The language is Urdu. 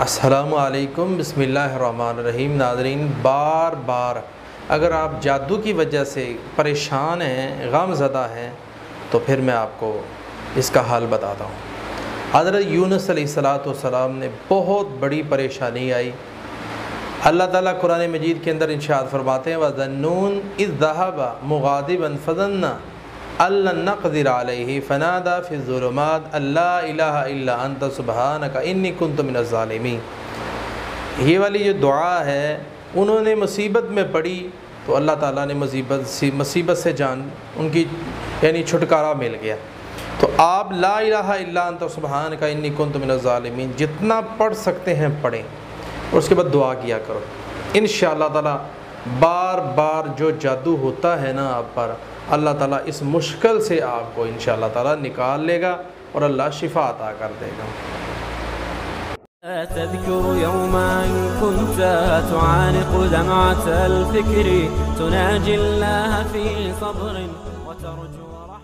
السلام علیکم، بسم اللہ الرحمن الرحیم۔ ناظرین، بار بار اگر آپ جادو کی وجہ سے پریشان ہیں، غم زدہ ہیں، تو پھر میں آپ کو اس کا حل بتاتا ہوں۔ حضرت یونس علیہ السلام نے بہت بڑی پریشانی آئی۔ اللہ تعالیٰ قرآن مجید کے اندر ارشاد فرماتے ہیں وَظَنُّونَ إِذْ ذَهَبَ مُغَاضِبًا فَظَنَّ أَن لَّن نَّقْدِرَ عَلَيْهِ فَنَادَىٰ فِي الظُّلُمَاتِ أَن لَّا إِلَٰهَ إِلَّا أَنتَ سُبْحَانَكَ إِنِّي كُنتُ مِنَ الظَّالِمِينَ۔ یہ والی جو دعا ہے، انہوں نے مصیبت میں پڑی تو اللہ تعالیٰ نے مصیبت سے ان کی یعنی چھٹکارا مل گیا۔ تو آپ لا الہ الا انت سبحانک انی کنت من الظالمین جتنا پڑھ سکتے ہیں پڑھیں، اور اس کے بعد دعا کیا کرو۔ انشاءاللہ تعالیٰ بار بار جو جادو ہوتا ہے نا آپ پر، اللہ تعالیٰ اس مشکل سے آپ کو انشاءاللہ تعالیٰ نکال لے گا اور اللہ شفا عطا کر دے گا۔ تذكر يوما كنت تعانق دمعة الفكر تناجي الله في صبر وترجو